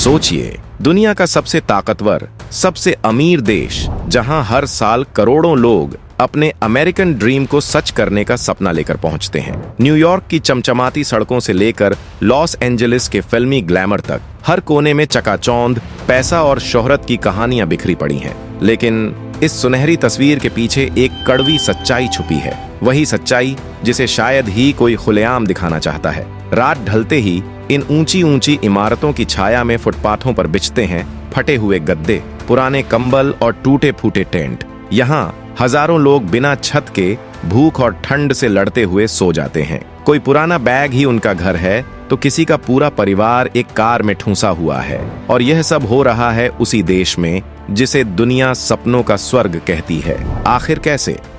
सोचिए, दुनिया का सबसे ताकतवर, सबसे अमीर देश, जहां हर साल करोड़ों लोग अपने अमेरिकन ड्रीम को सच करने का सपना लेकर पहुंचते हैं। न्यूयॉर्क की चमचमाती सड़कों से लेकर लॉस एंजलिस के फिल्मी ग्लैमर तक हर कोने में चकाचौंध पैसा और शोहरत की कहानियां बिखरी पड़ी हैं। लेकिन इस सुनहरी तस्वीर के पीछे एक कड़वी सच्चाई छुपी है, वही सच्चाई जिसे शायद ही कोई खुलेआम दिखाना चाहता है। रात ढलते ही इन ऊंची ऊंची इमारतों की छाया में फुटपाथों पर बिछते हैं फटे हुए गद्दे, पुराने कंबल और टूटे फूटे टेंट। यहाँ हजारों लोग बिना छत के भूख और ठंड से लड़ते हुए सो जाते हैं। कोई पुराना बैग ही उनका घर है तो किसी का पूरा परिवार एक कार में ठूंसा हुआ है। और यह सब हो रहा है उसी देश में जिसे दुनिया सपनों का स्वर्ग कहती है। आखिर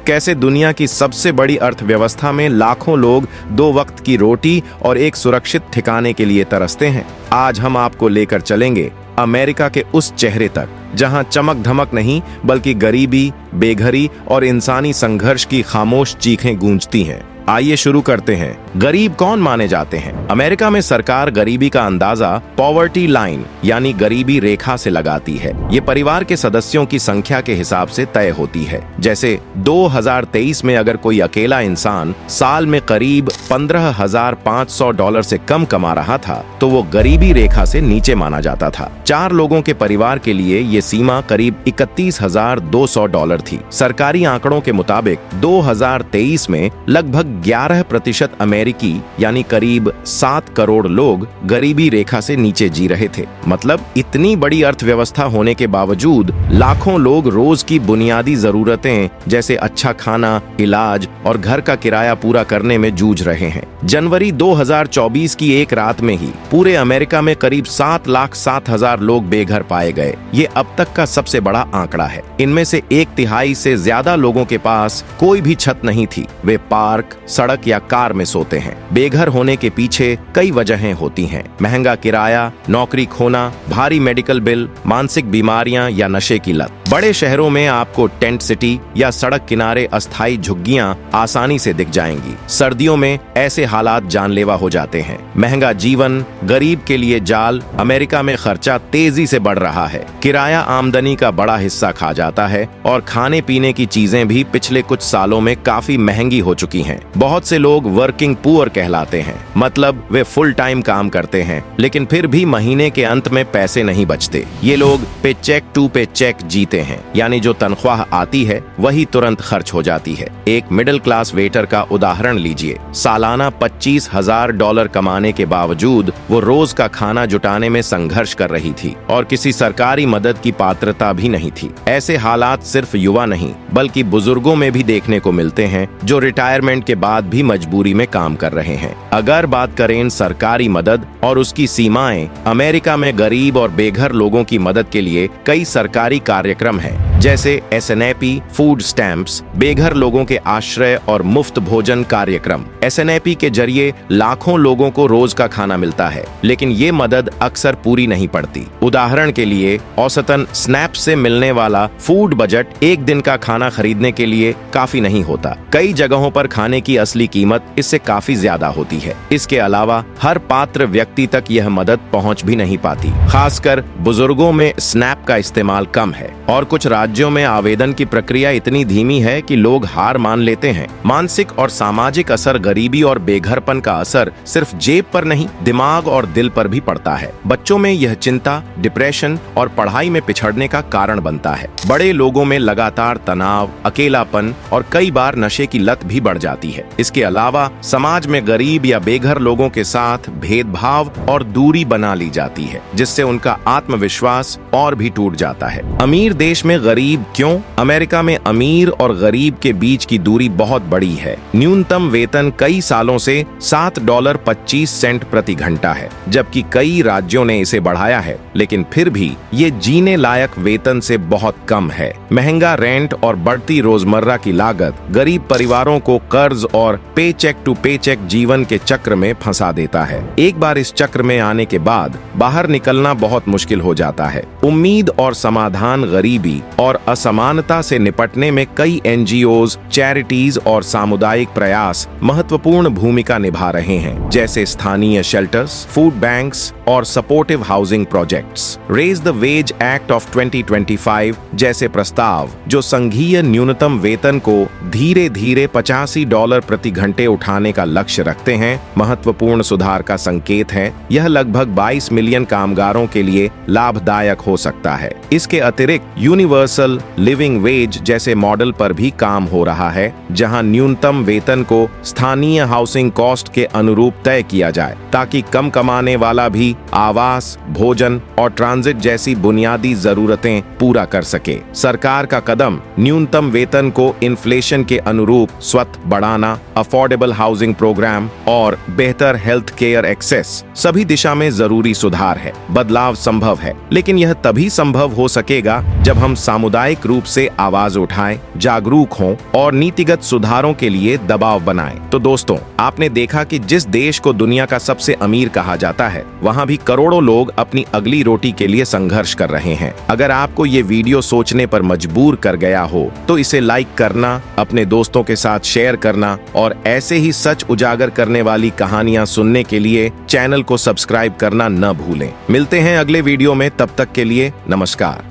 कैसे दुनिया की सबसे बड़ी अर्थव्यवस्था में लाखों लोग 2 वक्त की रोटी और एक सुरक्षित ठिकाने के लिए तरसते हैं। आज हम आपको लेकर चलेंगे अमेरिका के उस चेहरे तक जहां चमक धमक नहीं बल्कि गरीबी, बेघरी और इंसानी संघर्ष की खामोश चीखें गूंजती हैं। आइए शुरू करते हैं। गरीब कौन माने जाते हैं? अमेरिका में सरकार गरीबी का अंदाजा पॉवर्टी लाइन यानी गरीबी रेखा से लगाती है। ये परिवार के सदस्यों की संख्या के हिसाब से तय होती है। जैसे 2023 में अगर कोई अकेला इंसान साल में करीब $15,500 से कम कमा रहा था तो वो गरीबी रेखा से नीचे माना जाता था। 4 लोगों के परिवार के लिए ये सीमा करीब $31,200 थी। सरकारी आंकड़ों के मुताबिक 2023 में लगभग 11% अमेरिकी यानी करीब 7 करोड़ लोग गरीबी रेखा से नीचे जी रहे थे। मतलब इतनी बड़ी अर्थव्यवस्था होने के बावजूद लाखों लोग रोज की बुनियादी जरूरतें जैसे अच्छा खाना, इलाज और घर का किराया पूरा करने में जूझ रहे हैं। जनवरी 2024 की एक रात में ही पूरे अमेरिका में करीब 7,07,000 लोग बेघर पाए गए। ये अब तक का सबसे बड़ा आंकड़ा है। इनमें से 1/3 से ज्यादा लोगों के पास कोई भी छत नहीं थी। वे पार्क, सड़क या कार में सोते हैं। बेघर होने के पीछे कई वजहें होती हैं। महंगा किराया, नौकरी खोना, भारी मेडिकल बिल, मानसिक बीमारियां या नशे की लत। बड़े शहरों में आपको टेंट सिटी या सड़क किनारे अस्थायी झुग्गियां आसानी से दिख जाएंगी। सर्दियों में ऐसे हालात जानलेवा हो जाते हैं। महंगा जीवन, गरीब के लिए जाल। अमेरिका में खर्चा तेजी से बढ़ रहा है। किराया आमदनी का बड़ा हिस्सा खा जाता है और खाने पीने की चीजें भी पिछले कुछ सालों में काफी महंगी हो चुकी हैं। बहुत से लोग वर्किंग पुअर कहलाते हैं, मतलब वे फुल टाइम काम करते हैं लेकिन फिर भी महीने के अंत में पैसे नहीं बचते। ये लोग पे चेक टू पे चेक जीते हैं, यानी जो तनख्वाह आती है वही तुरंत खर्च हो जाती है। एक मिडिल क्लास वेटर का उदाहरण लीजिए। सालाना $25,000 कमाने के बावजूद वो रोज का खाना जुटाने में संघर्ष कर रही थी और किसी सरकारी मदद की पात्रता भी नहीं थी। ऐसे हालात सिर्फ युवा नहीं बल्कि बुजुर्गों में भी देखने को मिलते हैं जो रिटायरमेंट के बाद भी मजबूरी में काम कर रहे हैं। अगर बात करें सरकारी मदद और उसकी सीमाएं, अमेरिका में गरीब और बेघर लोगों की मदद के लिए कई सरकारी कार्यक्रम हैं, जैसे SNAP फूड स्टैंप्स, बेघर लोगों के आश्रय और मुफ्त भोजन कार्यक्रम। SNAP के जरिए लाखों लोगों को रोज का खाना मिलता है, लेकिन ये मदद अक्सर पूरी नहीं पड़ती। उदाहरण के लिए औसतन SNAP से मिलने वाला फूड बजट एक दिन का खाना खरीदने के लिए काफी नहीं होता। कई जगहों पर खाने की असली कीमत इससे काफी ज्यादा होती है। इसके अलावा हर पात्र व्यक्ति तक यह मदद पहुंच भी नहीं पाती। खासकर बुजुर्गों में SNAP का इस्तेमाल कम है और कुछ राज्यों में आवेदन की प्रक्रिया इतनी धीमी है कि लोग हार मान लेते हैं। मानसिक और सामाजिक असर, गरीबी और बेघरपन का असर सिर्फ जेब पर नहीं, दिमाग और दिल पर भी पड़ता है। बच्चों में यह चिंता, डिप्रेशन और पढ़ाई में पिछड़ने का कारण बनता है। बड़े लोगों में लगातार तनाव, अकेलापन और कई बार नशे की लत भी बढ़ जाती है। इसके अलावा समाज में गरीब या बेघर लोगों के साथ भेदभाव और दूरी बना ली जाती है, जिससे उनका आत्मविश्वास और भी टूट जाता है। अमीर देश में गरीब क्यों? अमेरिका में अमीर और गरीब के बीच की दूरी बहुत बड़ी है। न्यूनतम वेतन कई सालों से $7.25 प्रति घंटा है, जबकि कई राज्यों ने इसे बढ़ाया है, लेकिन फिर भी ये जीने लायक वेतन से बहुत कम है। महंगा रेंट और बढ़ती रोजमर्रा की लागत गरीब परिवारों को कर्ज और पे चेक टू पे चेक जीवन के चक्र में फंसा देता है। एक बार इस चक्र में आने के बाद बाहर निकलना बहुत मुश्किल हो जाता है। उम्मीद और समाधान गरीबी और और असमानता से निपटने में कई एनजीओज, चैरिटीज और सामुदायिक प्रयास महत्वपूर्ण भूमिका निभा रहे हैं, जैसे स्थानीय शेल्टर्स, फूड बैंक्स और supportive housing projects. Raise the wage act of 2025 जैसे प्रस्ताव, जो संघीय न्यूनतम वेतन को धीरे धीरे $85 प्रति घंटे उठाने का लक्ष्य रखते हैं, महत्वपूर्ण सुधार का संकेत है। यह लगभग 22 मिलियन कामगारों के लिए लाभदायक हो सकता है। इसके अतिरिक्त यूनिवर्सल लिविंग वेज जैसे मॉडल पर भी काम हो रहा है, जहां न्यूनतम वेतन को स्थानीय हाउसिंग कॉस्ट के अनुरूप तय किया जाए, ताकि कम कमाने वाला भी आवास, भोजन और ट्रांजिट जैसी बुनियादी जरूरतें पूरा कर सके। सरकार का कदम न्यूनतम वेतन को इन्फ्लेशन के अनुरूप स्वतः बढ़ाना, अफोर्डेबल हाउसिंग प्रोग्राम और बेहतर हेल्थ केयर एक्सेस सभी दिशा में जरूरी सुधार है। बदलाव संभव है, लेकिन यह तभी संभव हो सकेगा जब हम सामुदायिक रूप से आवाज उठाएं, जागरूक हों और नीतिगत सुधारों के लिए दबाव बनाएं। तो दोस्तों, आपने देखा कि जिस देश को दुनिया का सबसे अमीर कहा जाता है, वहां भी करोड़ों लोग अपनी अगली रोटी के लिए संघर्ष कर रहे हैं। अगर आपको ये वीडियो सोचने पर मजबूर कर गया हो, तो इसे लाइक करना, अपने दोस्तों के साथ शेयर करना और ऐसे ही सच उजागर करने वाली कहानियां सुनने के लिए चैनल को सब्सक्राइब करना न भूलें। मिलते हैं अगले वीडियो में, तब तक के लिए नमस्कार।